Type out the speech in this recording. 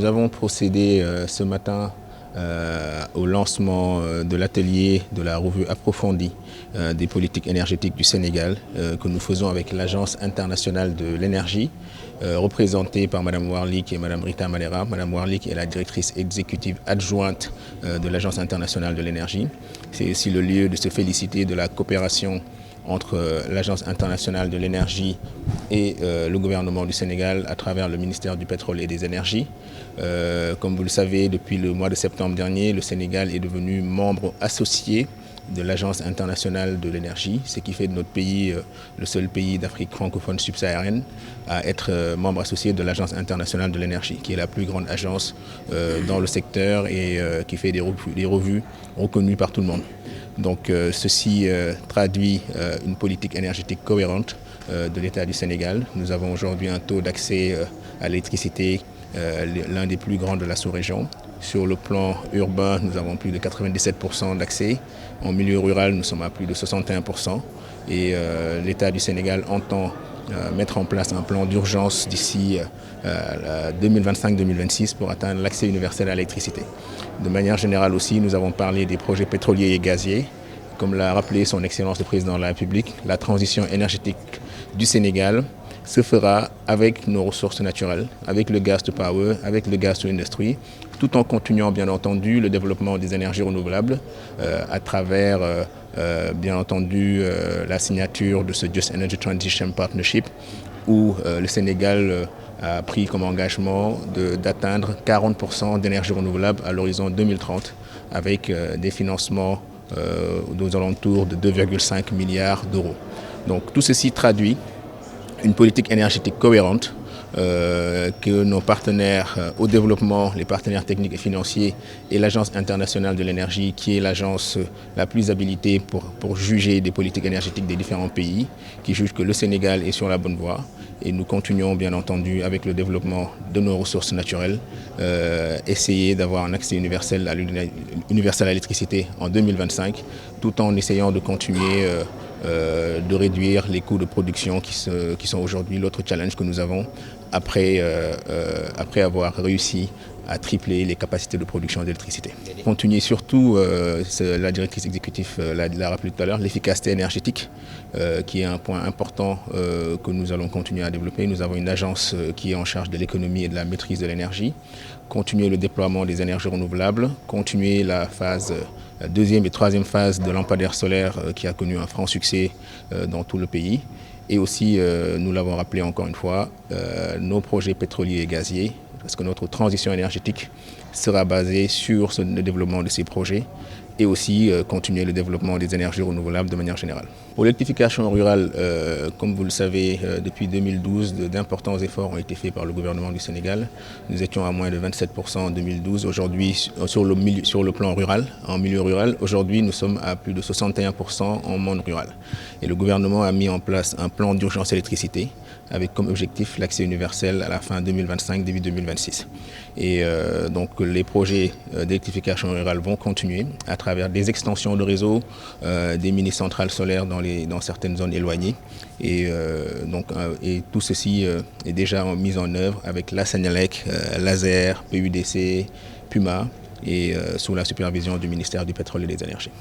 avons procédé ce matin au lancement de l'atelier de la revue approfondie des politiques énergétiques du Sénégal que nous faisons avec l'Agence internationale de l'énergie représentée par Mme Warlick et Mme Rita Malera. Mme Warlick est la directrice exécutive adjointe de l'Agence internationale de l'énergie. C'est aussi le lieu de se féliciter de la coopération entre l'Agence internationale de l'énergie et le gouvernement du Sénégal à travers le ministère du pétrole et des énergies. Comme vous le savez, depuis le mois de septembre dernier, le Sénégal est devenu membre associé de l'Agence internationale de l'énergie, ce qui fait de notre pays le seul pays d'Afrique francophone subsaharienne à être membre associé de l'Agence internationale de l'énergie, qui est la plus grande agence dans le secteur et qui fait des revues reconnues par tout le monde. Donc ceci traduit une politique énergétique cohérente de l'État du Sénégal. Nous avons aujourd'hui un taux d'accès à l'électricité l'un des plus grands de la sous-région. Sur le plan urbain, nous avons plus de 97% d'accès. En milieu rural, nous sommes à plus de 61%. Et l'État du Sénégal entend mettre en place un plan d'urgence d'ici 2025-2026 pour atteindre l'accès universel à l'électricité. De manière générale aussi, nous avons parlé des projets pétroliers et gaziers. Comme l'a rappelé son Excellence le Président de la République, la transition énergétique du Sénégal se fera avec nos ressources naturelles, avec le gas to power, avec le gas to industry, tout en continuant bien entendu le développement des énergies renouvelables à travers bien entendu la signature de ce Just Energy Transition Partnership où le Sénégal a pris comme engagement d'atteindre 40% d'énergie renouvelable à l'horizon 2030 avec des financements aux alentours de 2,5 milliards d'euros. Donc tout ceci traduit une politique énergétique cohérente que nos partenaires au développement, les partenaires techniques et financiers et l'Agence internationale de l'énergie, qui est l'agence la plus habilitée pour juger des politiques énergétiques des différents pays, qui juge que le Sénégal est sur la bonne voie. Et nous continuons bien entendu avec le développement de nos ressources naturelles, essayer d'avoir un accès universel à l'électricité en 2025, tout en essayant de continuer de réduire les coûts de production qui sont aujourd'hui l'autre challenge que nous avons après avoir réussi à tripler les capacités de production d'électricité. Continuer surtout, la directrice exécutive l'a rappelé tout à l'heure, l'efficacité énergétique qui est un point important que nous allons continuer à développer. Nous avons une agence qui est en charge de l'économie et de la maîtrise de l'énergie. Continuer le déploiement des énergies renouvelables, continuer la deuxième et troisième phase de lampadaire solaire qui a connu un franc succès dans tout le pays. Et aussi, nous l'avons rappelé encore une fois, nos projets pétroliers et gaziers, parce que notre transition énergétique sera basée sur le développement de ces projets et aussi continuer le développement des énergies renouvelables de manière générale. Pour l'électrification rurale, comme vous le savez, depuis 2012, d'importants efforts ont été faits par le gouvernement du Sénégal. Nous étions à moins de 27% en 2012. Aujourd'hui, sur le plan rural, en milieu rural, aujourd'hui nous sommes à plus de 61% en monde rural. Et le gouvernement a mis en place un plan d'urgence électricité avec comme objectif l'accès universel à la fin 2025, début 2026. Et donc les projets d'électrification rurale vont continuer à travers des extensions de réseau, des mini-centrales solaires dans certaines zones éloignées. Et tout ceci est déjà mis en œuvre avec la Sénélec, Laser, PUDC, Puma et sous la supervision du ministère du Pétrole et des Énergies.